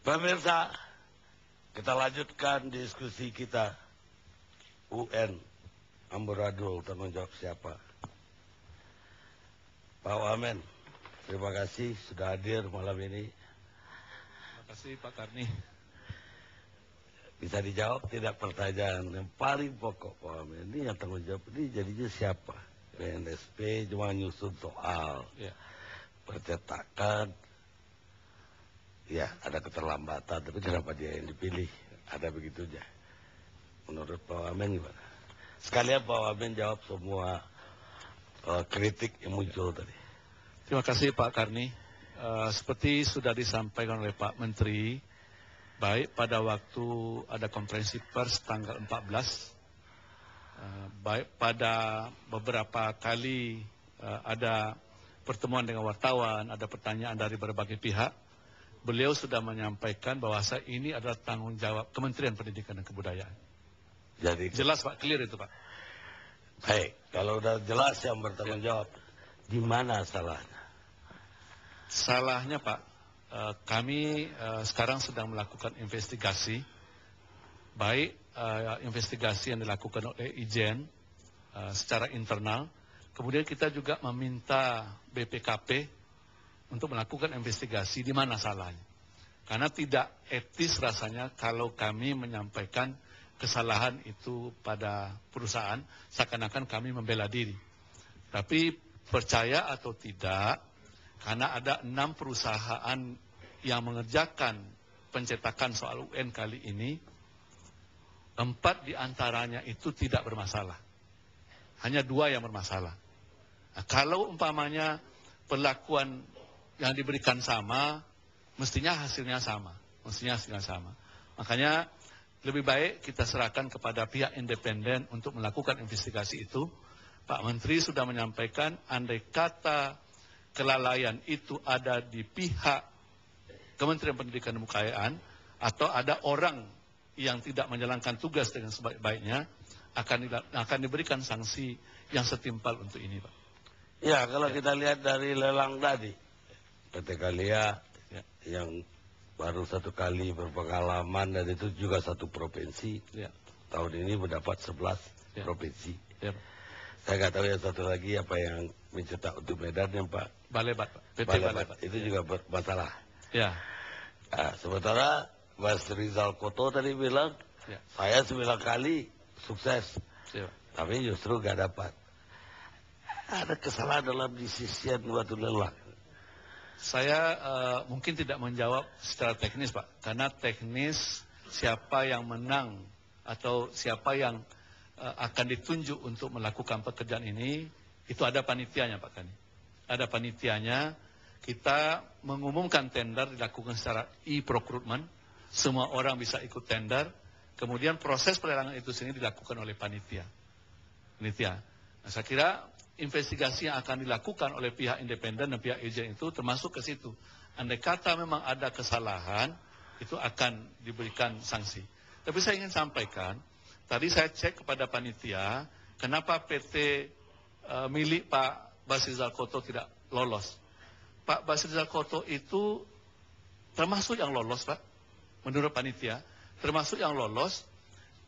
Pemirsa, kita lanjutkan diskusi kita. UN amburadul, tanggung jawab siapa? Pak Wamen, terima kasih sudah hadir malam ini. Terima kasih Pak Karni. Bisa dijawab tidak pertanyaan yang paling pokok Pak Wamen? Ini yang tanggung jawab ini jadinya siapa? BNSP cuma nyusun soal. Ya. Percetakan. Ya, ada keterlambatan, tapi kenapa dia yang dipilih? Ada begitunya. Menurut Pak Wamen gimana? Sekalian Pak Wamen jawab semua kritik yang muncul tadi. Terima kasih Pak Karni. Seperti sudah disampaikan oleh Pak Menteri, baik pada waktu ada konferensi pers tanggal 14, baik pada beberapa kali ada pertemuan dengan wartawan, ada pertanyaan dari berbagai pihak, beliau sudah menyampaikan bahwa ini adalah tanggung jawab Kementerian Pendidikan dan Kebudayaan. Jadi Jelas Pak, clear itu Pak. baik, kalau udah jelas yang bertanggung jawab, di mana salahnya? Salahnya Pak, kami sekarang sedang melakukan investigasi, baik investigasi yang dilakukan oleh Ijen secara internal, kemudian kita juga meminta BPKP untuk melakukan investigasi di mana salahnya. Karena tidak etis rasanya kalau kami menyampaikan kesalahan itu pada perusahaan, seakan-akan kami membela diri. Tapi percaya atau tidak, karena ada 6 perusahaan yang mengerjakan pencetakan soal UN kali ini, 4 diantaranya itu tidak bermasalah. Hanya 2 yang bermasalah. Nah, kalau umpamanya perlakuan yang diberikan sama, mestinya hasilnya sama. Makanya lebih baik kita serahkan kepada pihak independen untuk melakukan investigasi itu. Pak Menteri sudah menyampaikan, andai kata kelalaian itu ada di pihak Kementerian Pendidikan dan Kebudayaan, atau ada orang yang tidak menjalankan tugas dengan sebaik-baiknya, akan diberikan sanksi yang setimpal untuk ini, Pak. Ya, kalau kita lihat dari lelang tadi, PT Kalia yang baru 1 kali berpengalaman dan itu juga 1 provinsi. Tahun ini mendapat 11 provinsi. Saya nggak tahu yang satu lagi apa yang mencetak untuk Medan yang Pak. Balebat, Pak. PT Balebat. Itu juga bermasalah. Ya. Nah, sementara Mas Rizal Koto tadi bilang, saya 9 kali sukses. Tapi justru nggak dapat. Ada kesalahan dalam disisian batu lelang. Saya mungkin tidak menjawab secara teknis, Pak. Karena teknis siapa yang menang atau siapa yang akan ditunjuk untuk melakukan pekerjaan ini, itu ada panitianya, Pak Kani. Ada panitianya, kita mengumumkan tender dilakukan secara e-procurement, semua orang bisa ikut tender, kemudian proses pelelangan itu sendiri dilakukan oleh panitia. Nah, saya kira investigasi yang akan dilakukan oleh pihak independen dan pihak Ijen itu termasuk ke situ. Andai kata memang ada kesalahan, itu akan diberikan sanksi. Tapi saya ingin sampaikan, tadi saya cek kepada panitia, kenapa PT milik Pak Basrizal Koto tidak lolos. Pak Basrizal Koto itu termasuk yang lolos, Pak, menurut panitia, termasuk yang lolos,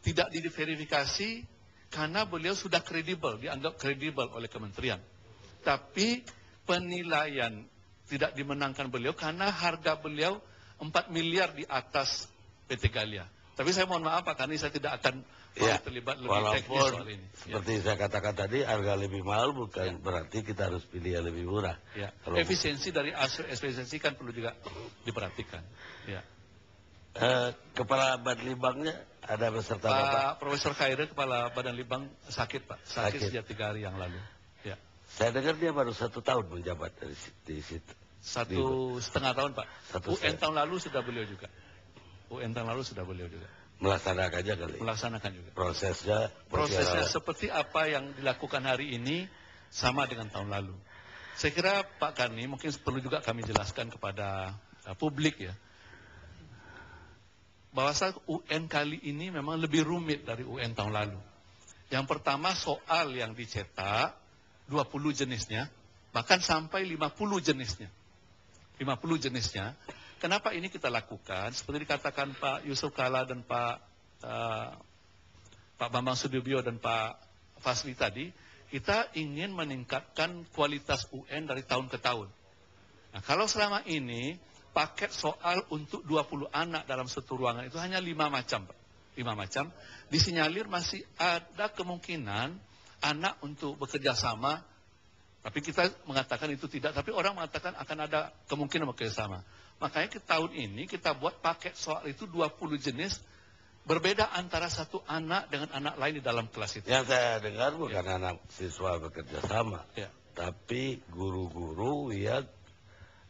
tidak diverifikasi, karena beliau sudah kredibel, dianggap kredibel oleh kementerian. Tapi penilaian tidak dimenangkan beliau karena harga beliau 4 miliar di atas PT Galia. Tapi saya mohon maaf Pak Kani, saya tidak akan terlibat lebih teknis soal ini. Seperti saya katakan tadi, harga lebih mahal bukan berarti kita harus pilih yang lebih murah. Efisiensi dari efisiensi kan perlu juga diperhatikan. Kepala Badlibangnya ada beserta Pak Profesor Khairil, Kepala Badan Libang, sakit Pak. Sakit sejak 3 hari yang lalu. Saya dengar dia baru 1 tahun menjabat di situ. 1,5 tahun Pak. UN tahun lalu sudah beliau juga. Melaksanakannya kali. Melaksanakan juga. Prosesnya seperti apa yang dilakukan hari ini sama dengan tahun lalu. Saya kira Pak Karni mungkin perlu juga kami jelaskan kepada publik ya, bahwa UN kali ini memang lebih rumit dari UN tahun lalu. Yang pertama, soal yang dicetak 20 jenisnya, bahkan sampai 50 jenisnya. Kenapa ini kita lakukan? Seperti dikatakan Pak Yusuf Kalla dan Pak Bambang Sudibyo dan Pak Fasli tadi, kita ingin meningkatkan kualitas UN dari tahun ke tahun. Nah, kalau selama ini paket soal untuk 20 anak dalam satu ruangan itu hanya 5 macam, Pak. 5 macam, disinyalir masih ada kemungkinan anak untuk bekerja sama. Tapi kita mengatakan itu tidak, tapi orang mengatakan akan ada kemungkinan bekerja sama. Makanya tahun ini kita buat paket soal itu 20 jenis, berbeda antara satu anak dengan anak lain di dalam kelas itu. Yang saya dengar bukan anak siswa bekerja sama, Ya. tapi guru-guru yang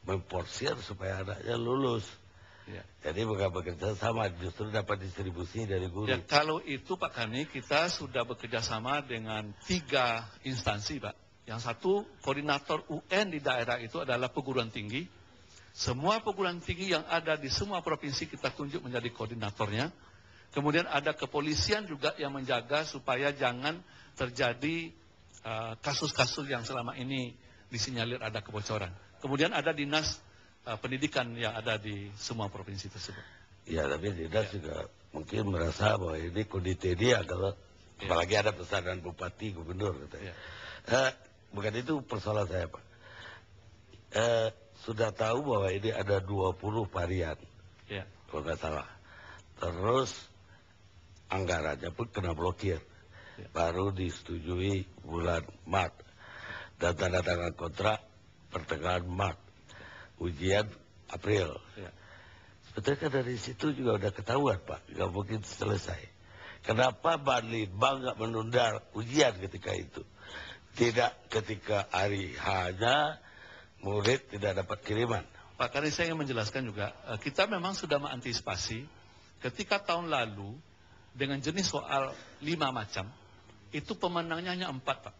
memporsir supaya anaknya lulus. Ya. Jadi bukan bekerja sama, justru dapat distribusi dari guru. Ya, kalau itu Pak Kani, kita sudah bekerja sama dengan 3 instansi, Pak. Yang satu, koordinator UN di daerah itu adalah perguruan tinggi. Semua perguruan tinggi yang ada di semua provinsi kita tunjuk menjadi koordinatornya. Kemudian ada kepolisian juga yang menjaga supaya jangan terjadi kasus-kasus yang selama ini disinyalir ada kebocoran. Kemudian ada dinas pendidikan yang ada di semua provinsi tersebut. Ya, tapi dinas juga mungkin merasa bahwa ini kondisi dia adalah, apalagi ada pesanan bupati, gubernur. Gitu. Bukan itu persoalan saya, Pak. Sudah tahu bahwa ini ada 20 varian, kalau nggak salah. Terus anggarannya pun kena blokir. Baru disetujui bulan Maret. Dan tanda tangan kontrak pertengahan Maret. Ujian April. Sebetulnya kan dari situ juga udah ketahuan, Pak. Nggak mungkin selesai. Kenapa Banlitbang nggak menunda ujian ketika itu? Tidak ketika hari hanya murid tidak dapat kiriman. Pak, karena saya ingin menjelaskan juga, kita memang sudah mengantisipasi ketika tahun lalu dengan jenis soal 5 macam, itu pemenangnya hanya 4, Pak.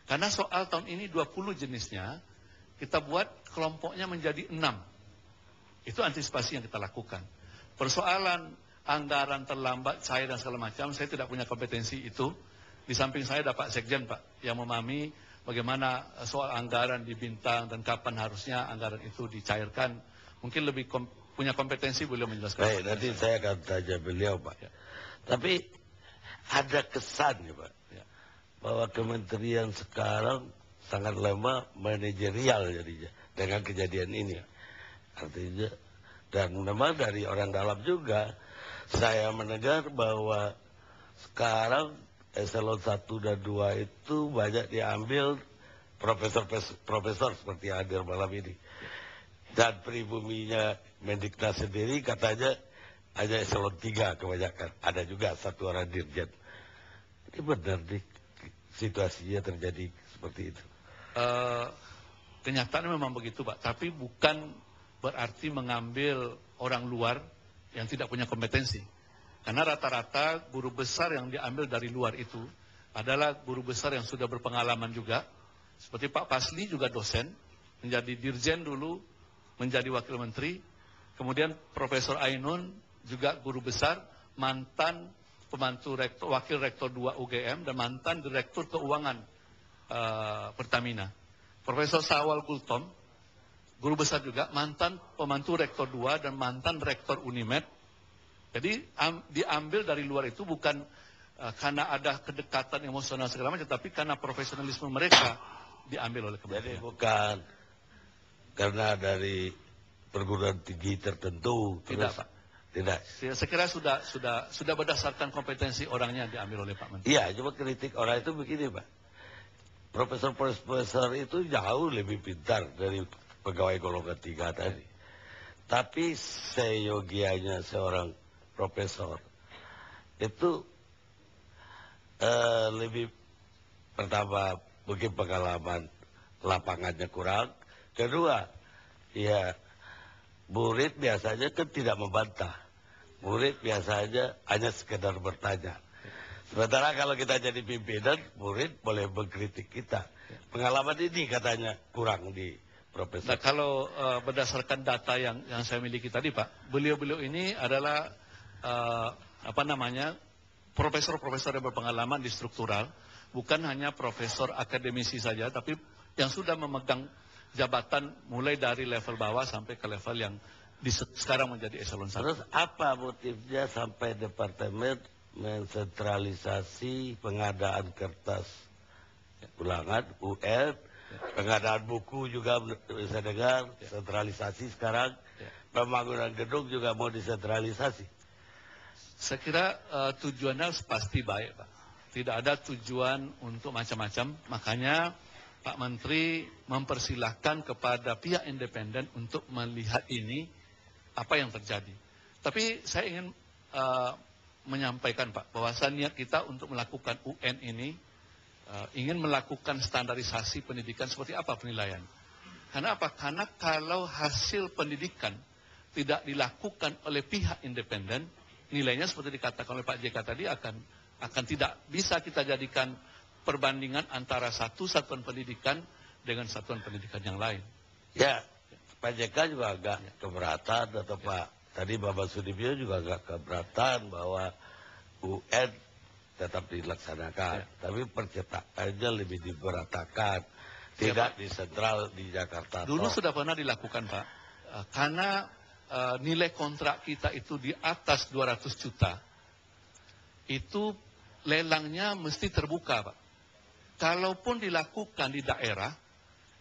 Karena soal tahun ini 20 jenisnya, kita buat kelompoknya menjadi 6. Itu antisipasi yang kita lakukan. Persoalan anggaran terlambat, cair dan segala macam, saya tidak punya kompetensi itu. Di samping saya ada Pak Sekjen, Pak, yang memahami bagaimana soal anggaran di Bintang dan kapan harusnya anggaran itu dicairkan. Mungkin lebih punya kompetensi, beliau menjelaskan. Baik, nanti saya akan tanya beliau, Pak. Tapi ada kesan ya, Pak, bahwa kementerian sekarang sangat lemah manajerial jadinya dengan kejadian ini. Artinya, dan memang dari orang dalam juga, saya mendengar bahwa sekarang eselon 1 dan 2 itu banyak diambil profesor seperti yang hadir malam ini. Dan pribuminya Mendiknas sendiri katanya hanya eselon 3 kebanyakan. Ada juga 1 orang dirjen. Ini benar nih situasinya terjadi seperti itu. Kenyataan memang begitu, Pak. Tapi bukan berarti mengambil orang luar yang tidak punya kompetensi. Karena rata-rata guru besar yang diambil dari luar itu adalah guru besar yang sudah berpengalaman juga. Seperti Pak Fasli juga dosen, menjadi dirjen dulu, menjadi wakil menteri. Kemudian Profesor Ainun juga guru besar, mantan pembantu rektor, wakil rektor 2 UGM, dan mantan direktur keuangan Pertamina. Profesor Sawal Gultom, guru besar juga, mantan pembantu rektor 2 dan mantan rektor Unimed. Jadi diambil dari luar itu bukan karena ada kedekatan emosional segala macam, tapi karena profesionalisme mereka diambil oleh kementerian. Jadi bukan karena dari perguruan tinggi tertentu. Tidak, Pak. Tidak. Saya kira sudah berdasarkan kompetensi orangnya diambil oleh Pak Menteri. Iya, cuma kritik orang itu begini, Pak. Profesor-profesor itu jauh lebih pintar dari pegawai golongan 3 tadi. Tapi seyogianya seorang profesor itu lebih, pertama mungkin pengalaman lapangannya kurang, kedua ya murid biasanya kan tidak membantah, murid biasanya hanya sekedar bertanya. Sementara kalau kita jadi pimpinan, murid boleh mengkritik kita. Pengalaman ini katanya kurang di profesor. Nah, kalau berdasarkan data yang saya miliki tadi, Pak, beliau-beliau ini adalah profesor-profesor yang berpengalaman di struktural, bukan hanya profesor akademisi saja, tapi yang sudah memegang jabatan mulai dari level bawah sampai ke level yang sekarang menjadi eselon 1. Terus apa motifnya sampai departemen mensentralisasi pengadaan kertas ulangan UN, pengadaan buku juga bisa dengar, sentralisasi sekarang, pembangunan gedung juga mau disentralisasi. Saya kira tujuannya pasti baik, Pak. Tidak ada tujuan untuk macam-macam, makanya Pak Menteri mempersilahkan kepada pihak independen untuk melihat ini, apa yang terjadi. Tapi saya ingin menyampaikan, Pak, bahwasannya kita untuk melakukan UN ini, ingin melakukan standarisasi pendidikan seperti apa penilaian. Karena apa? Karena kalau hasil pendidikan tidak dilakukan oleh pihak independen, nilainya seperti dikatakan oleh Pak JK tadi akan tidak bisa kita jadikan perbandingan antara satu satuan pendidikan dengan satuan pendidikan yang lain. Ya, Pak JK juga agak keberatan, atau Pak tadi Bapak Sudibyo juga agak keberatan bahwa UN tetap dilaksanakan, tapi percetakannya lebih diberatakan, tidak di sentral di Jakarta. Dulu sudah pernah dilakukan, Pak, karena nilai kontrak kita itu di atas 200 juta, itu lelangnya mesti terbuka, Pak. Kalaupun dilakukan di daerah,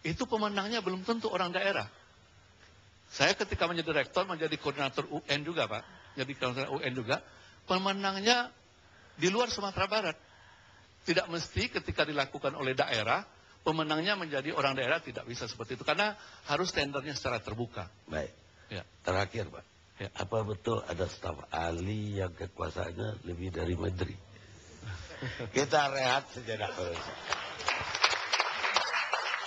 itu pemenangnya belum tentu orang daerah. Saya ketika menjadi rektor, menjadi koordinator UN juga, Pak, jadi koordinator UN juga, pemenangnya di luar Sumatera Barat. Tidak mesti ketika dilakukan oleh daerah, pemenangnya menjadi orang daerah, tidak bisa seperti itu. Karena harus tendernya secara terbuka. Baik. Ya. Terakhir, Pak. Ya. Apa betul ada staf ahli yang kekuasaannya lebih dari menteri? Kita rehat sejenak.